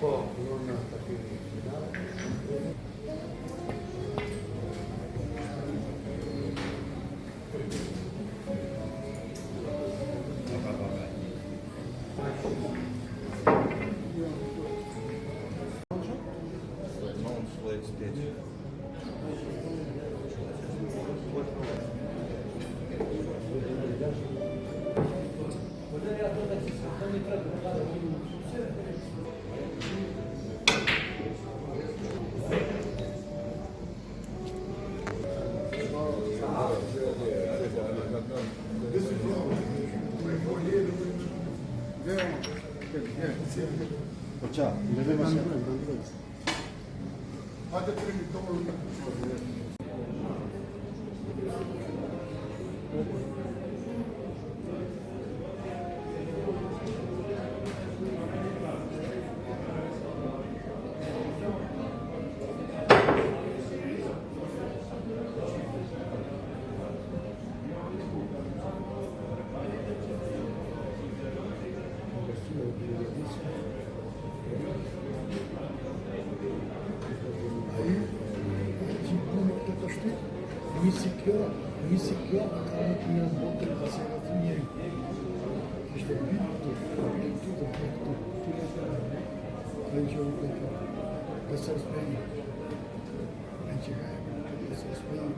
Po, non takimi finale. Ciao, mi devo Nisik jo, akamet një botër paserat njëri. Ishte bitu të përtu, tyle kręcił deser Spain. Kręci deser Spain.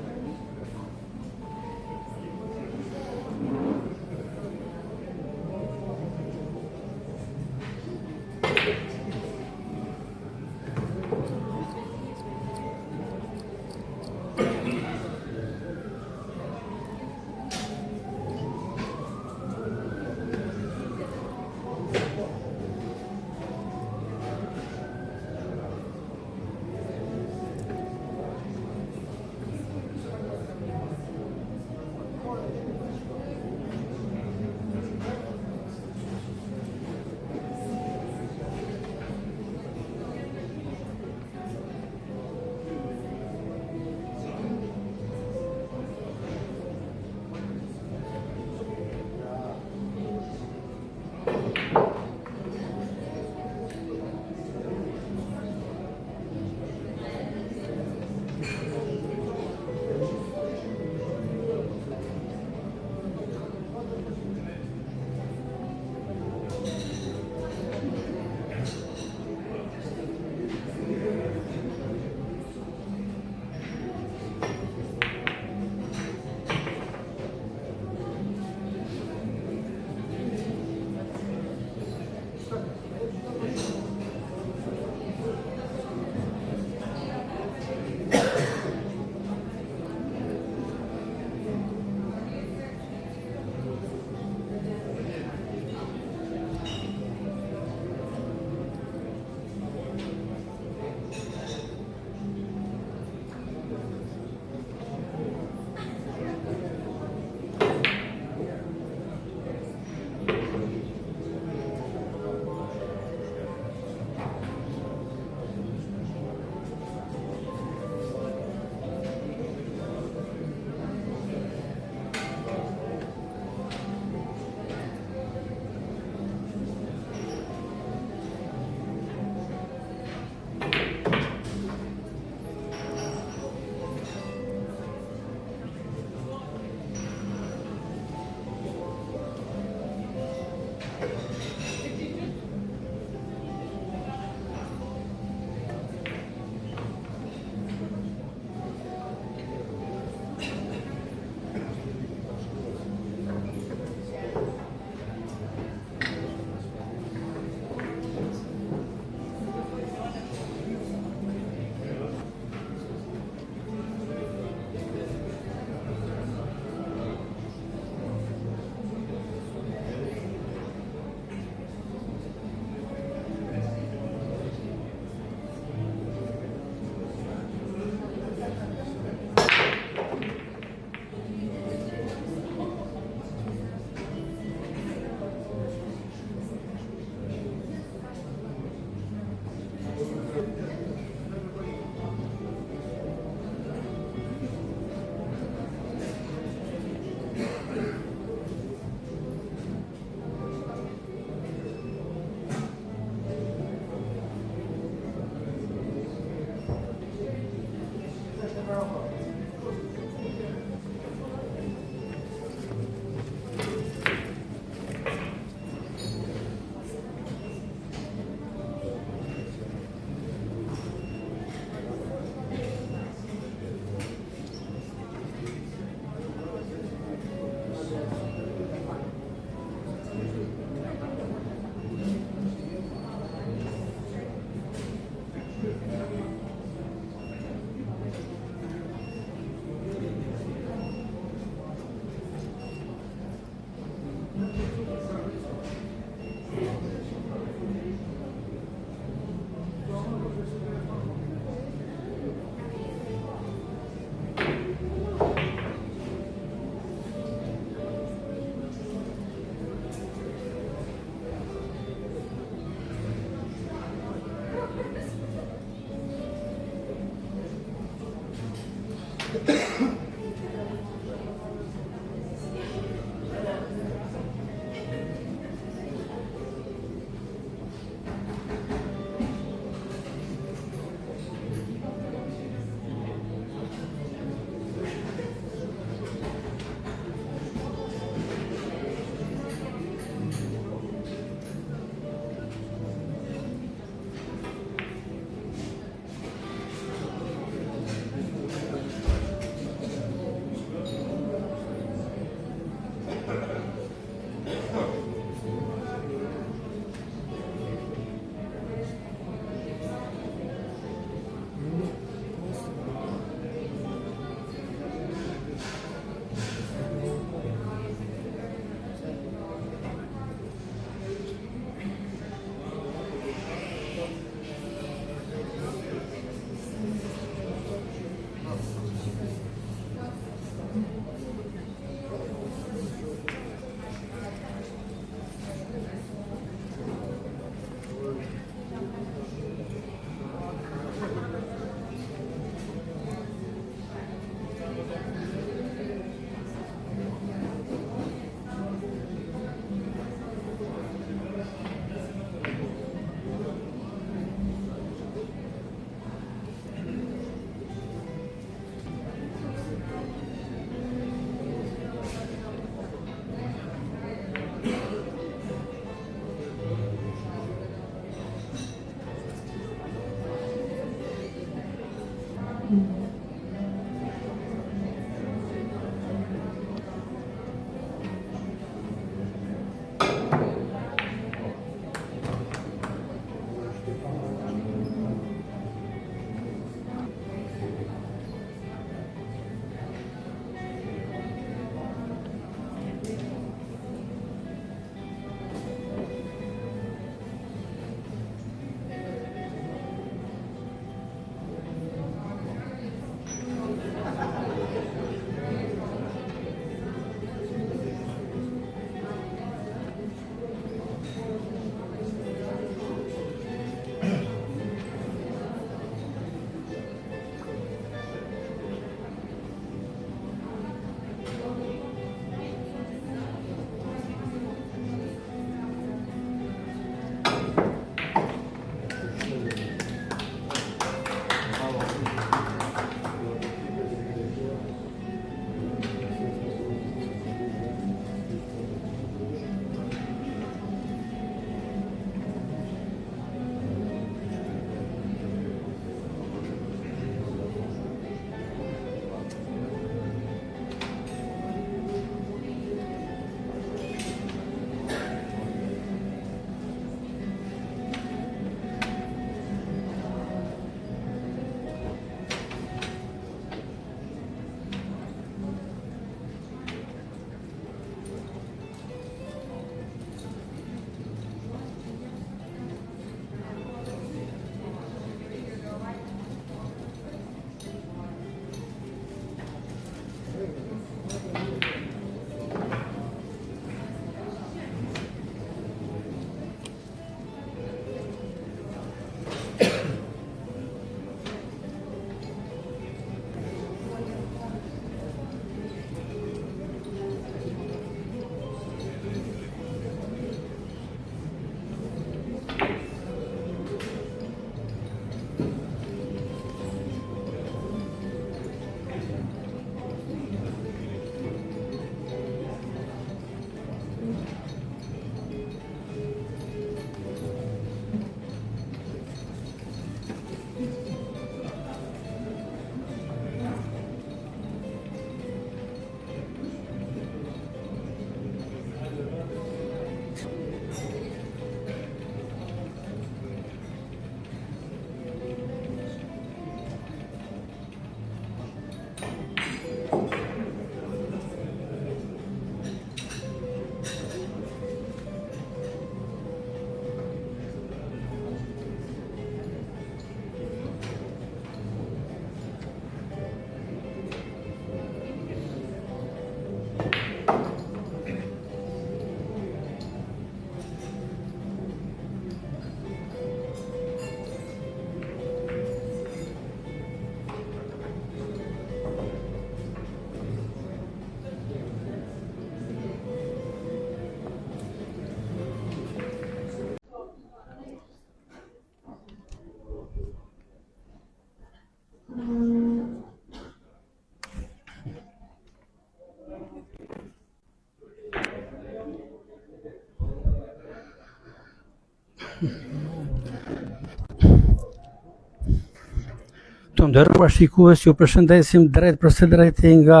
Të nderuar shikues, ju përshëndesim drejt për së drejti nga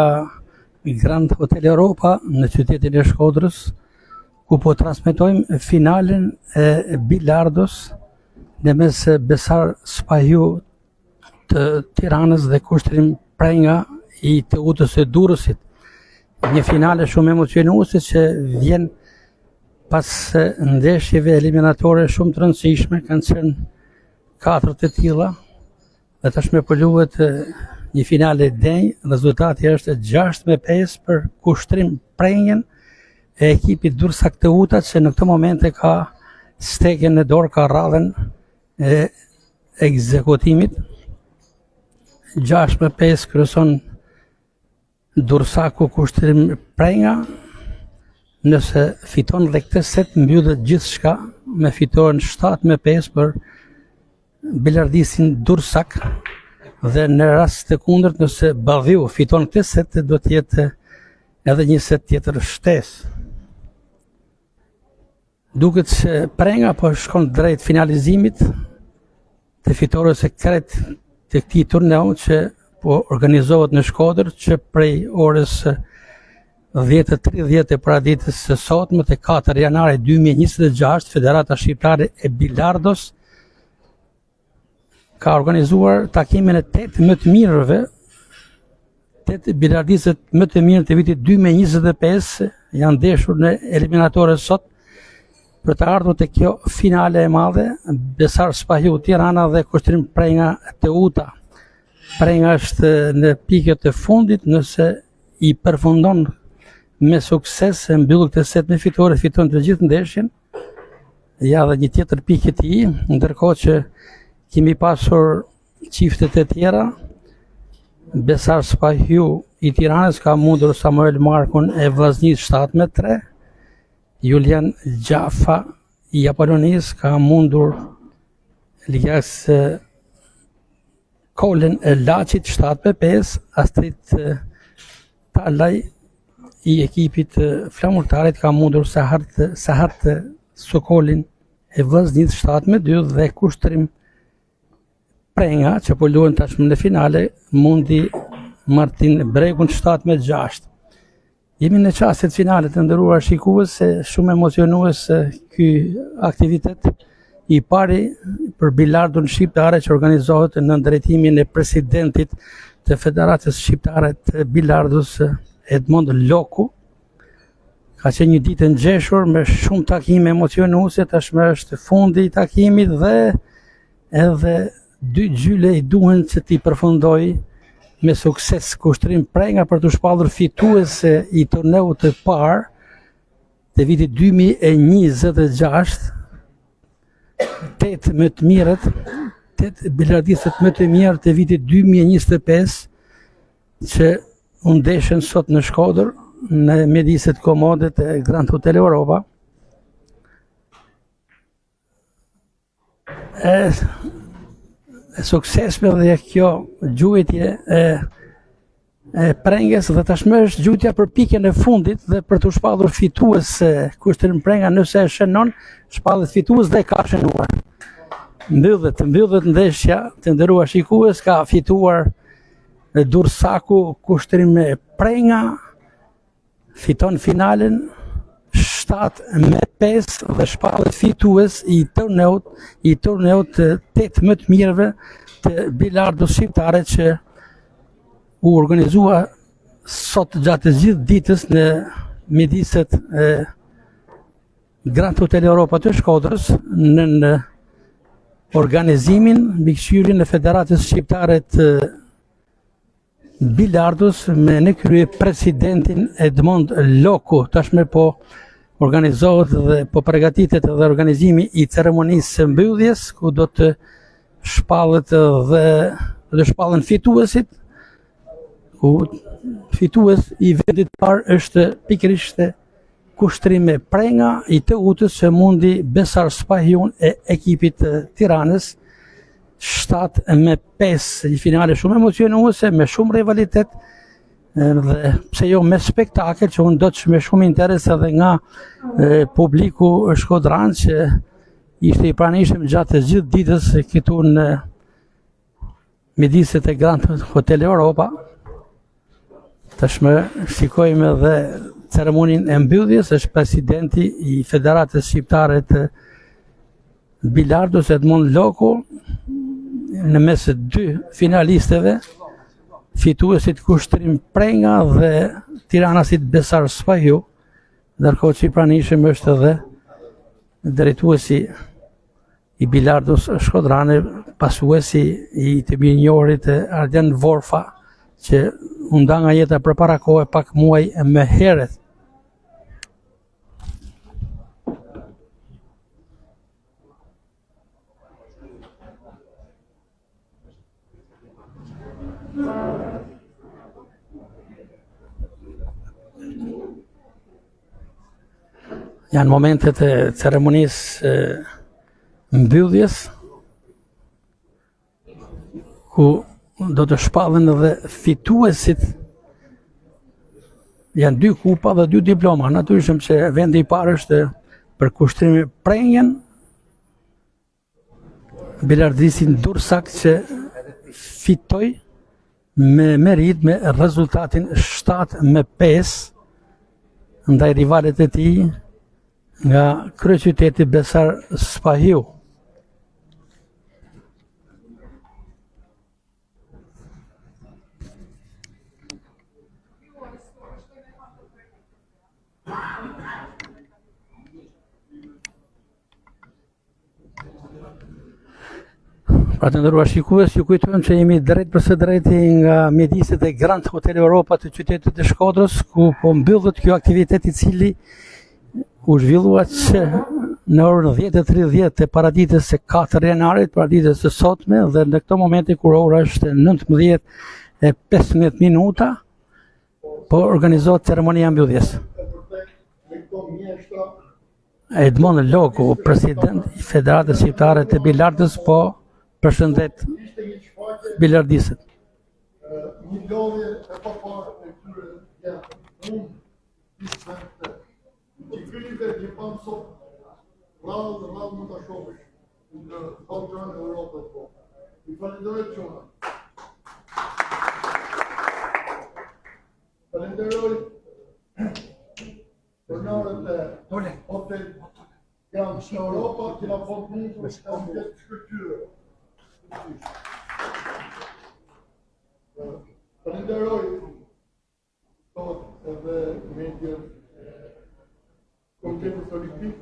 Grand Hotel Europa në qytetin e Shkodrës, ku po transmetojmë finalen e bilardos në mes Besar Spahju të Tiranës dhe Kushtrim Prenga i TUT-s së Durrësit. Një finale shumë emocionuese që vjen pas ndeshjeve eliminatore shumë të rëndësishme, kanë qenë 4 të tilla. Dhe tashmë po luhet një finale denj, rezultati është 6-5 për Kushtrim Prengën e ekipit Durrësak TUT, që në këtë moment e ka steken në dorë, ka radhën e ekzekutimit. 6-5 kryeson Durrësaku Kushtrim Prenga. Nëse fiton dhe këtë set, mbyllet gjithçka me fitoren 7-5 për bilardisin Durrësak, dhe në rast të kundërt, nëse Badhiu fiton këtë set, do të jetë edhe një set tjetër shtesë. Duket se Prenga po shkon drejt finalizimit të fitores së kret të këtij turneu që po organizohet në Shkodër, që prej orës 10:30 e paraditës së sotme të 4 janarit 2026, Federata Shqiptare e Bilardos ka organizuar takimin e 8 më të mirëve, 8 bilardistët më të mirë të vitit 2025 janë ndeshur në eliminatore sot për të ardhur te kjo finale e madhe, Besar Spahju Tirana dhe Kushtrim Prenga TUT. Prenga është në pikët e fundit, nëse i përfundon me sukses, e mbyll këtë set me fitore, fiton të gjithë ndeshjen, ja dhe një tjetër pikë e tij, ndërkohë që kemi pasur çiftet e tjera. Besar Spahju i Tiranës ka mundur Samuel Markun e Vllaznisë 7-3, Julian Gjafa i Apollonisë ka mundur Elias Kolen e Laçit 7-5, Astrid Talaj i ekipit flamurtarit ka mundur Sahat Sokolin e Vllaznisë 7-2 dhe Kushtrim Prenga, që po luhen tashmë në finale, mundi Martin Bregun 7-6. Jemi në çastet finale, të nderuar shikues, shumë emocionues ky aktivitet i pari për bilardun shqiptare që organizohet në drejtimin e presidentit të Federatës Shqiptare të Bilardus, Edmond Loku. Ka qenë një ditë ngjeshur me shumë takime emocionuese, tashmë është fundi i takimit dhe edhe 2 gjyle i duhen që t'i përfundoj me sukses Kushtrim Prenga për të shpallur fituese i turneut të parë të vitit 2026, 8 më të mirët, 8 bilardistët më të mirë të vitit 2025 që u ndeshën sot në Shkodër në mjediset komode të Grand Hotel Europa. Suksesme dhe kjo gjuhetje e Prengës, dhe tashmë është gjutja për pikën e fundit dhe për të shpallur fitues Kushtrim Prenga, nëse e shënon, shpallet fitues dhe ka shënuar. Mbyllet ndeshja, të nderuar shikues, ka fituar Durrësaku Kushtrim Prenga, fiton finalen 7-5 dhe shpallet fitues i turneut 8 më të mirëve të bilardos shqiptare, që u organizua sot gjatë gjithë ditës në mjediset Grand Hotel Europa të Shkodrës, në organizimin mbikëqyrjen e Federatës Shqiptare të Bilardos me në krye presidentin Edmond Loku. Tashmë po organizohet dhe po përgatitet edhe organizimi i ceremonisë së mbylljes, ku do të shpallet dhe shpallen fituesit, ku fitues i vendit parë është pikërisht Kushtrim Prenga i TUT-s, që mundi Besar Spahjun e ekipit të Tiranës 7-5, një finale shumë emocionuese, me shumë rivalitet, dhe pse jo me spektakel, që unë do të me shumë interes edhe nga publiku shkodran, që ishte I pranishëm gjatë të gjithë ditës këtu në midiset e Grand Hotel Europa. Tashmë shikojmë edhe ceremonin e mbylljes, është presidenti I Federatës Shqiptare të bilardus Edmond Loku në mes të dy finalisteve, fituesit Kushtrim Prenga dhe tiranasit Besar Spahiu, ndërkohë që I pranishëm është edhe drejtuesi I bilardus Shkodrane, pasuesi I të mirënjohurit Ardian Vorfa, që u nda nga jeta përpara kohë pak muaj më herët. Janë momentet e ceremonisë mbylljes, ku do të shpallen edhe fituesit. Janë 2 kupa dhe 2 diploma. Natyrisht që vendi I parë është për Kushtrim Prengen, bilardisin Dursak që fitoi me merit me rezultatin 7-5 ndaj rivalet e tij nga kryeqyteti Besar Spahiu. Pra të nderuar shikues, ju kujtojmë që jemi drejt për së drejti nga mjediset e Grand Hotel Europa të qytetit të Shkodrës, ku po mbyllet ky aktivitet I cili u zhvillua që në orën 10:30 të paraditës së 4 janarit, paraditës së sotme, dhe në këto momente kur ora është 19:15 minuta, po organizohet ceremonia mbylljes. Edmond Loku, president I Federatës Shqiptare të bilardës, po përshëndet bilardistët. Një lodhje e paparë e këtyre unë dismente. Që kryve që pamë sot, rrallë më të shohësh në Kampionatin e Europës po. I falenderoj çuna. Falenderoj pronarët e Hotel Grand Europa që na bën mundësi të kemi shkëlqyer. Falenderoj edhe mediat Komitetit Olimpik,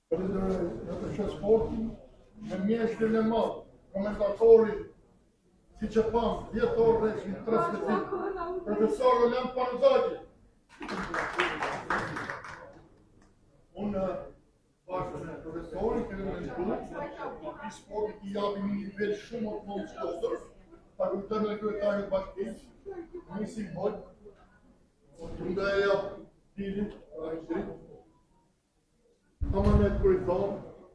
falenderoj edhe shoh sportin, me mjeshtrin e madh, komentatorin, siç e pam, 10 orë në transmetim, profesor Roland Panozaki. Unë bashkë me profesorin, kemi menduar I sportit I japim një nivel shumë të madh Shkodrës, ta kujtojmë edhe kryetarin e bashkisë, Nisi Boj, nga e jap dilin, Amanet Kuriton,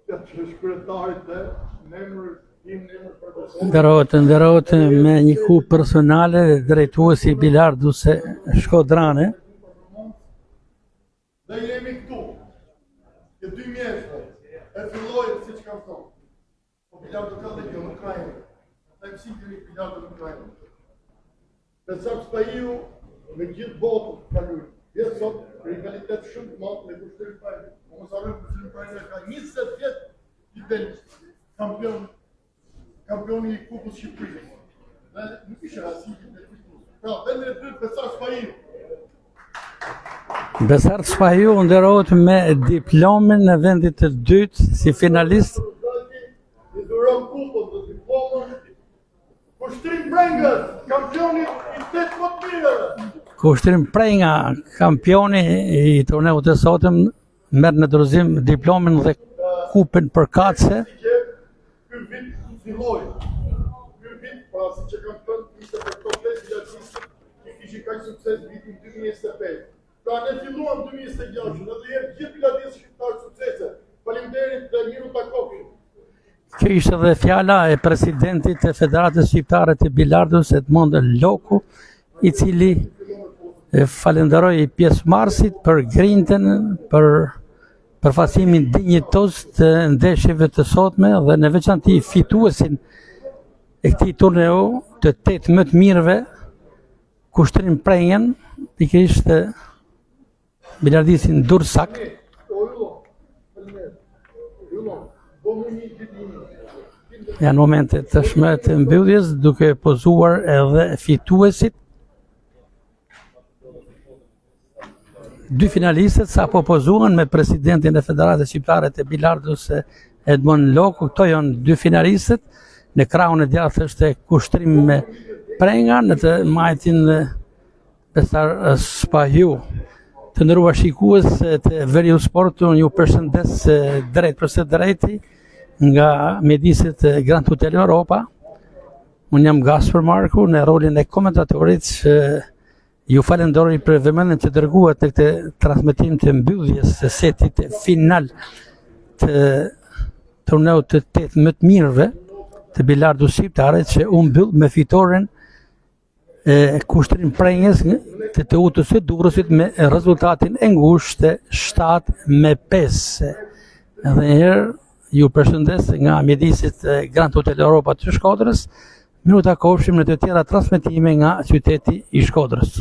që është kryetarit e në emër tim, në emër profesorit. Nderohet me një kupë personale drejtuesi bilardus Shkodrane. Dhe jemi këtu, që 2 mjeshtë, e fillojnë si që kam thonë. Po bilardo ka dhe kjo në Ukrajinë, dhe mësi kemi bilardo në Ukrajinë. Besar Spahiu me gjithë botën ka lujë. Vjetë sot, rivalitet shumë të madh me Kushtrim Prenga. Mos harrojmë Kushtrim Prenga ka 20 vjet I del kampioni I Kupës Shqipërisë. Dhe nuk ishte rasti të fitues. Pra, vendi I dytë Besar Spahiu. Besar Spahiu nderohet me diplomën në vendit të dytë si finalist. I dhuron kupën dhe diplomën Kushtrim Prenga, kampioni I 8 më të mirëve. Kushtrim Prenga, kampioni I turneut të sotëm, merr në dorëzim diplomën dhe kupën përkatëse. Ky vit filloi. Ky vit, pra siç e kam thënë, ishte për komplet bilartistë që kishin kaq sukses vitin 2025. Pra ne filluam 2026, edhe herë gjithë bilardistë shqiptarë suksese. Faleminderit dhe miru takofshin. Kjo ishte edhe fjala e presidentit të Federatës Shqiptare të bilardës Edmond Loku, I cili falenderoi pjesëmarrësit për grinten, për përfaqësimin dinjitos të ndeshjeve të sotme dhe në veçanti fituesin e këtij turneu të 8 më të mirëve, Kushtrim Prengen, pikërisht biljardistin Dursak. Janë momente tashmë të mbylljes duke pozuar edhe fituesit. Dy finalistët sapo pozuan me presidentin e Federatës Shqiptare të Bilardos Edmond Loku. Këto janë dy finalistët. Në krahun e djathtë është Kushtrim Prenga, në të majtin Besar Spahju. Të nderuar shikues të Veriu Sport, unë ju përshëndes drejt për së drejti nga mjediset Grand Hotel Europa. Unë jam Gaspar Marku në rolin e komentatorit që ju falenderoj për vëmendjen që dërguat në këtë transmetim të mbylljes së setit final të turneut të 8 më të mirëve të bilardut shqiptare, që u mbyll me fitoren Kushtrim Prenges të UTS Durrësit me rezultatin e ngushtë 7-5. Edhe njëherë ju përshëndes nga mjedisit Grand Hotel Europa të Shkodrës. Miru takofshim në të tjera transmetime nga qyteti i Shkodrës.